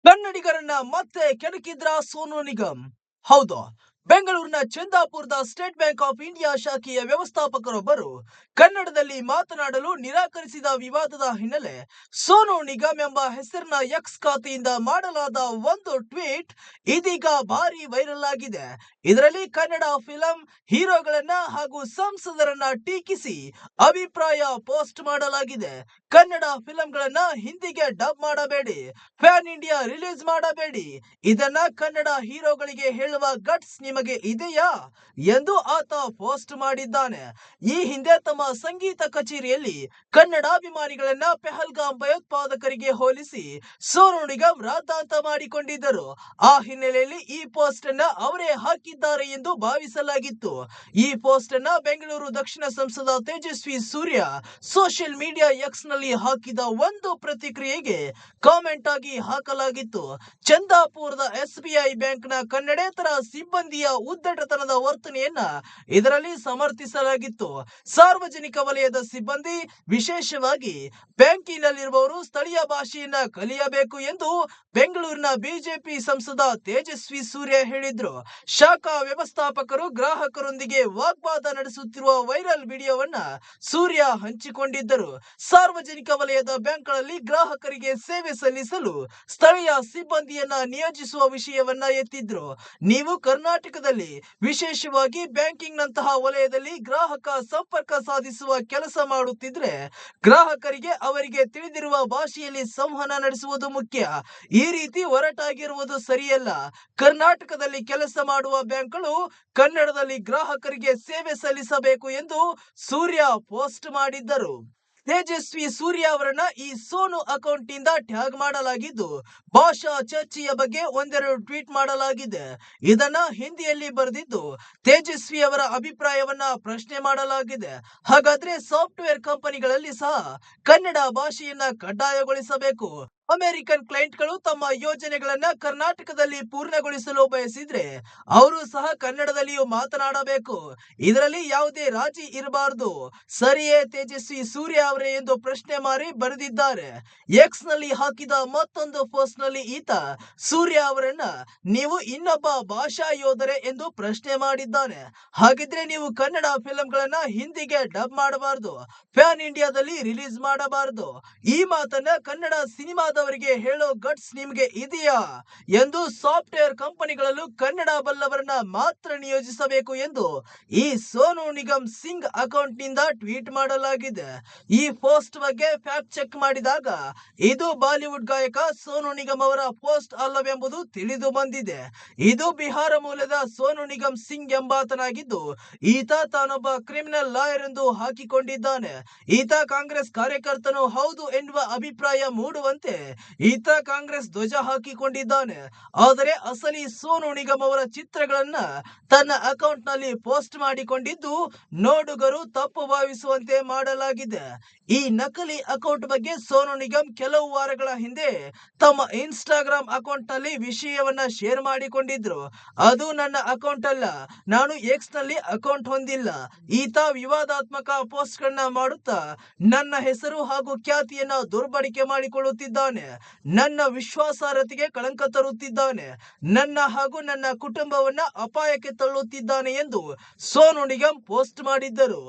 ಕನ್ನಡಿಗರನ್ನ ಮತ್ತೆ ಕೆಣಕಿದ್ರ ಸೋನು ನಿಗಮ್. ಹೌದು, ಬೆಂಗಳೂರಿನ ಚಂದಾಪುರದ ಸ್ಟೇಟ್ ಬ್ಯಾಂಕ್ ಆಫ್ ಇಂಡಿಯಾ ಶಾಖೆಯ ವ್ಯವಸ್ಥಾಪಕರೊಬ್ಬರು ಕನ್ನಡದಲ್ಲಿ ಮಾತನಾಡಲು ನಿರಾಕರಿಸಿದ ವಿವಾದದ ಹಿನ್ನೆಲೆ ಸೋನು ನಿಗಮ್ ಎಂಬ ಹೆಸರಿನ ಎಕ್ಸ್ ಖಾತೆಯಿಂದ ಮಾಡಲಾದ ಒಂದು ಟ್ವೀಟ್ ಇದೀಗ ಭಾರಿ ವೈರಲ್ ಆಗಿದೆ. ಇದರಲ್ಲಿ ಕನ್ನಡ ಫಿಲಂ ಹೀರೋಗಳನ್ನ ಹಾಗೂ ಸಂಸದರನ್ನ ಟೀಕಿಸಿ ಅಭಿಪ್ರಾಯ ಪೋಸ್ಟ್ ಮಾಡಲಾಗಿದೆ. ಕನ್ನಡ ಫಿಲಂಗಳನ್ನ ಹಿಂದಿಗೆ ಡಬ್ ಮಾಡಬೇಡಿ, ಫ್ಯಾನ್ ಇಂಡಿಯಾ ರಿಲೀಸ್ ಮಾಡಬೇಡಿ, ಇದನ್ನ ಕನ್ನಡ ಹೀರೋಗಳಿಗೆ ಹೇಳುವ ಗಟ್ಸ್ ನಿಮಗೆ ಇದೆಯಾ ಎಂದು ಆತ ಪೋಸ್ಟ್ ಮಾಡಿದ್ದಾನೆ. ಈ ಹಿಂದೆ ತಮ್ಮ ಸಂಗೀತ ಕಚೇರಿಯಲ್ಲಿ ಕನ್ನಡಾಭಿಮಾನಿಗಳನ್ನ ಪೆಹಲ್ಗಾಮ್ ಭಯೋತ್ಪಾದಕರಿಗೆ ಹೋಲಿಸಿ ಸೋನು ನಿಗಮ್ ರಾದ್ದಾಂತ ಮಾಡಿಕೊಂಡಿದ್ದರು. ಆ ಹಿನ್ನೆಲೆಯಲ್ಲಿ ಈ ಪೋಸ್ಟ್ ಅನ್ನ ಅವರೇ ಹಾಕಿದ್ದಾರೆ ಎಂದು ಭಾವಿಸಲಾಗಿತ್ತು. ಈ ಪೋಸ್ಟ್ ಅನ್ನ ಬೆಂಗಳೂರು ದಕ್ಷಿಣ ಸಂಸದ Tejasvi Surya social media X ನಲ್ಲಿ ಹಾಕಿದ ಒಂದು ಪ್ರತಿಕ್ರಿಯೆಗೆ ಕಾಮೆಂಟ್ ಆಗಿ ಹಾಕಲಾಗಿತ್ತು. ಚಂದಾಪುರದ ಎಸ್ಬಿಐ ಬ್ಯಾಂಕ್ನ ಕನ್ನಡೇತರ ಸಿಬ್ಬಂದಿಯ ಉದ್ದಟತನದ ವರ್ತನೆಯನ್ನ ಇದರಲ್ಲಿ ಸಮರ್ಥಿಸಲಾಗಿತ್ತು. ಸಾರ್ವಜನಿಕ ವಲಯದ ಸಿಬ್ಬಂದಿ, ವಿಶೇಷವಾಗಿ ಬ್ಯಾಂಕಿನಲ್ಲಿರುವವರು ಸ್ಥಳೀಯ ಭಾಷೆಯನ್ನ ಕಲಿಯಬೇಕು ಎಂದು ಬೆಂಗಳೂರಿನ ಬಿಜೆಪಿ ಸಂಸದ ತೇಜಸ್ವಿ ಸೂರ್ಯ ಹೇಳಿದ್ರು. ಶಾಖಾ ವ್ಯವಸ್ಥಾಪಕರು ಗ್ರಾಹಕರೊಂದಿಗೆ ವಾಗ್ವಾದ ನಡೆಸುತ್ತಿರುವ ವೈರಲ್ ವಿಡಿಯೋವನ್ನ ಸೂರ್ಯ ಹಂಚಿಕೊಂಡಿದ್ದರು. ಸಾರ್ವಜನಿಕ ವಲಯದ ಬ್ಯಾಂಕ್ಗಳಲ್ಲಿ ಗ್ರಾಹಕರಿಗೆ ಸೇವೆ ಸಲ್ಲಿಸಲು ಸ್ಥಳೀಯ ಸಿಬ್ಬಂದಿಯನ್ನ ನಿಯೋಜಿಸುವ ವಿಷಯವನ್ನ ಎತ್ತಿದ್ರು. ನೀವು ಕರ್ನಾಟಕದಲ್ಲಿ ವಿಶೇಷವಾಗಿ ಬ್ಯಾಂಕಿಂಗ್ ನಂತಹ ವಲಯದಲ್ಲಿ ಗ್ರಾಹಕ ಸಂಪರ್ಕ ಸಾಧಿಸುವ ಕೆಲಸ ಮಾಡುತ್ತಿದ್ರೆ ಗ್ರಾಹಕರಿಗೆ ಅವರಿಗೆ ತಿಳಿದಿರುವ ಭಾಷೆಯಲ್ಲಿ ಸಂವಹನ ನಡೆಸುವುದು ಮುಖ್ಯ. ಈ ರೀತಿ ಹೊರಟಾಗಿರುವುದು ಸರಿಯಲ್ಲ. ಕರ್ನಾಟಕದಲ್ಲಿ ಕೆಲಸ ಮಾಡುವ ಬ್ಯಾಂಕ್ಗಳು ಕನ್ನಡದಲ್ಲಿ ಗ್ರಾಹಕರಿಗೆ ಸೇವೆ ಸಲ್ಲಿಸಬೇಕು ಎಂದು ಸೂರ್ಯ ಪೋಸ್ಟ್ ಮಾಡಿದ್ದರು. ತೇಜಸ್ವಿ ಸೂರ್ಯ ಅವರನ್ನ ಈ ಸೋನು ಅಕೌಂಟ್ ನಿಂದ ಟ್ಯಾಗ್ ಮಾಡಲಾಗಿದ್ದು ಭಾಷಾ ಚರ್ಚೆಯ ಬಗ್ಗೆ ಒಂದೆರಡು ಟ್ವೀಟ್ ಮಾಡಲಾಗಿದೆ. ಇದನ್ನ ಹಿಂದಿಯಲ್ಲಿ ಬರೆದಿದ್ದು ತೇಜಸ್ವಿ ಅವರ ಅಭಿಪ್ರಾಯವನ್ನ ಪ್ರಶ್ನೆ ಮಾಡಲಾಗಿದೆ. ಹಾಗಾದ್ರೆ ಸಾಫ್ಟ್ವೇರ್ ಕಂಪನಿಗಳಲ್ಲಿ ಸಹ ಕನ್ನಡ ಭಾಷೆಯನ್ನ ಕಡ್ಡಾಯಗೊಳಿಸಬೇಕು. ಅಮೆರಿಕನ್ ಕ್ಲೈಂಟ್ಗಳು ತಮ್ಮ ಯೋಜನೆಗಳನ್ನ ಕರ್ನಾಟಕದಲ್ಲಿ ಪೂರ್ಣಗೊಳಿಸಲು ಬಯಸಿದ್ರೆ ಅವರು ಸಹ ಕನ್ನಡದಲ್ಲಿಯೂ ಮಾತನಾಡಬೇಕು. ಇದರಲ್ಲಿ ಯಾವುದೇ ರಾಜಿ ಇರಬಾರದು. ಸರಿಯೇ ತೇಜಸ್ವಿ ಸೂರ್ಯ ಅವರೇ ಎಂದು ಪ್ರಶ್ನೆ ಮಾಡಿ ಬರೆದಿದ್ದಾರೆ. ಎಕ್ಸ್ ನಲ್ಲಿ ಹಾಕಿದ ಮತ್ತೊಂದು ಪೋಸ್ಟ್ ನಲ್ಲಿ ಈತ ಸೂರ್ಯ ಅವರನ್ನ ನೀವು ಇನ್ನೊಬ್ಬ ಭಾಷಾ ಯೋಧರೇ ಎಂದು ಪ್ರಶ್ನೆ ಮಾಡಿದ್ದಾನೆ. ಹಾಗಿದ್ರೆ ನೀವು ಕನ್ನಡ ಫಿಲಂಗಳನ್ನ ಹಿಂದಿಗೆ ಡಬ್ ಮಾಡಬಾರದು, ಫ್ಯಾನ್ ಇಂಡಿಯಾದಲ್ಲಿ ರಿಲೀಸ್ ಮಾಡಬಾರದು. ಈ ಮಾತನ್ನ ಕನ್ನಡ ಸಿನಿಮಾದವರಿಗೆ ಹೇಳೋ ಗಟ್ಸ್ ನಿಮ್ಗೆ ಇದೆಯಾ ಎಂದು ಸಾಫ್ಟ್ವೇರ್ ಕಂಪನಿಗಳಲ್ಲೂ ಕನ್ನಡ ಬಲ್ಲವರನ್ನ ಮಾತ್ರ ನಿಯೋಜಿಸಬೇಕು ಎಂದು ಈ ಸೋನು ನಿಗಮ್ ಸಿಂಗ್ ಅಕೌಂಟ್ ನಿಂದ ಟ್ವೀಟ್ ಮಾಡಲಾಗಿದೆ. ಈ ಪೋಸ್ಟ್ ಬಗ್ಗೆ ಫ್ಯಾಕ್ಟ್ ಚೆಕ್ ಮಾಡಿದಾಗ ಇದು ಬಾಲಿವುಡ್ ಗಾಯಕ ಸೋನು ನಿಗಮ್ ಅವರ ಪೋಸ್ಟ್ ಅಲ್ಲವೆಂಬುದು ತಿಳಿದು ಬಂದಿದೆ. ಇದು ಬಿಹಾರ ಮೂಲದ ಸೋನು ನಿಗಮ್ ಸಿಂಗ್ ಎಂಬಾತನಾಗಿದ್ದು ಈತ ತಾನೊಬ್ಬ ಕ್ರಿಮಿನಲ್ ಲಾಯರ್ ಎಂದು ಹಾಕಿಕೊಂಡಿದ್ದಾನೆ. ಈತ ಕಾಂಗ್ರೆಸ್ ಕಾರ್ಯಕರ್ತನು ಹೌದು ಎನ್ನುವ ಅಭಿಪ್ರಾಯ ಮೂಡುವಂತೆ ಈತ ಕಾಂಗ್ರೆಸ್ ಧ್ವಜ ಹಾಕಿಕೊಂಡಿದ್ದಾನೆ. ಆದರೆ ಅಸಲಿ ಸೋನು ನಿಗಮ್ ಅವರ ಚಿತ್ರಗಳನ್ನ ತನ್ನ ಅಕೌಂಟ್ ನಲ್ಲಿ ಪೋಸ್ಟ್ ಮಾಡಿಕೊಂಡಿದ್ದು ನೋಡುಗರು ತಪ್ಪು ಭಾವಿಸುವಂತೆ ಮಾಡಲಾಗಿದೆ. ಈ ನಕಲಿ ಅಕೌಂಟ್ ಬಗ್ಗೆ ಸೋನು ನಿಗಮ್ ಕೆಲವು ವಾರಗಳ ಹಿಂದೆ ತಮ್ಮ ಇನ್ಸ್ಟಾಗ್ರಾಮ್ ಅಕೌಂಟ್ ನಲ್ಲಿ ವಿಷಯವನ್ನ ಶೇರ್ ಮಾಡಿಕೊಂಡಿದ್ರು. ಅದು ನನ್ನ ಅಕೌಂಟ್ ಅಲ್ಲ, ನಾನು ಎಕ್ಸ್ ನಲ್ಲಿ ಅಕೌಂಟ್ ಹೊಂದಿಲ್ಲ. ಈತ ವಿವಾದಾತ್ಮಕ ಪೋಸ್ಟ್ ಗಳನ್ನ ಮಾಡುತ್ತಾ ನನ್ನ ಹೆಸರು ಹಾಗೂ ಖ್ಯಾತಿಯನ್ನ ದುರ್ಬಳಕೆ ಮಾಡಿಕೊಳ್ಳುತ್ತಿದ್ದಾನೆ, ನನ್ನ ವಿಶ್ವಾಸಾರ್ಹತೆಗೆ ಕಳಂಕ ತರುತ್ತಿದ್ದಾನೆ, ನನ್ನ ಹಾಗೂ ನನ್ನ ಕುಟುಂಬವನ್ನ ಅಪಾಯಕ್ಕೆ ತಳ್ಳುತ್ತಿದ್ದಾನೆ ಎಂದು ಸೋನು ನಿಗಮ್ ಪೋಸ್ಟ್ ಮಾಡಿದ್ದರು.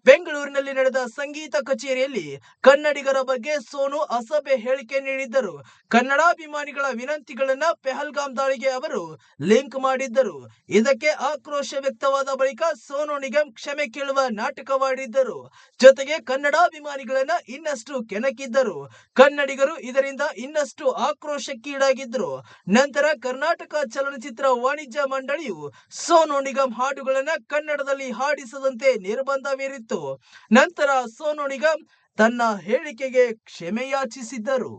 ಬೆಂಗಳೂರಿನಲ್ಲಿ ನಡೆದ ಸಂಗೀತ ಕಚೇರಿಯಲ್ಲಿ ಕನ್ನಡಿಗರ ಬಗ್ಗೆ ಸೋನು ಅಸಭ್ಯ ಹೇಳಿಕೆ ನೀಡಿದ್ದರು. ಕನ್ನಡಾಭಿಮಾನಿಗಳ ವಿನಂತಿಗಳನ್ನ ಪೆಹಲ್ಗಾಮ್ ದಾಳಿಗೆ ಅವರು ಲಿಂಕ್ ಮಾಡಿದ್ದರು. ಇದಕ್ಕೆ ಆಕ್ರೋಶ ವ್ಯಕ್ತವಾದ ಬಳಿಕ ಸೋನು ನಿಗಮ್ ಕ್ಷಮೆ ಕೇಳುವ ನಾಟಕವಾಡಿದ್ದರು. ಜೊತೆಗೆ ಕನ್ನಡಾಭಿಮಾನಿಗಳನ್ನ ಇನ್ನಷ್ಟು ಕೆಣಕಿದ್ದರು. ಕನ್ನಡಿಗರು ಇದರಿಂದ ಇನ್ನಷ್ಟು ಆಕ್ರೋಶಕ್ಕೀಡಾಗಿದ್ರು. ನಂತರ ಕರ್ನಾಟಕ ಚಲನಚಿತ್ರ ವಾಣಿಜ್ಯ ಮಂಡಳಿಯು ಸೋನು ನಿಗಮ್ ಹಾಡುಗಳನ್ನ ಕನ್ನಡದಲ್ಲಿ ಹಾಡಿಸದಂತೆ ನಿರ್ಬಂಧ ಹೇರಿತ್ತು. ನಂತರ ಸೋನು ನಿಗಮ್ ತನ್ನ ಹೇಳಿಕೆಗೆ ಕ್ಷಮೆ ಯಾಚಿಸಿದ್ದರು.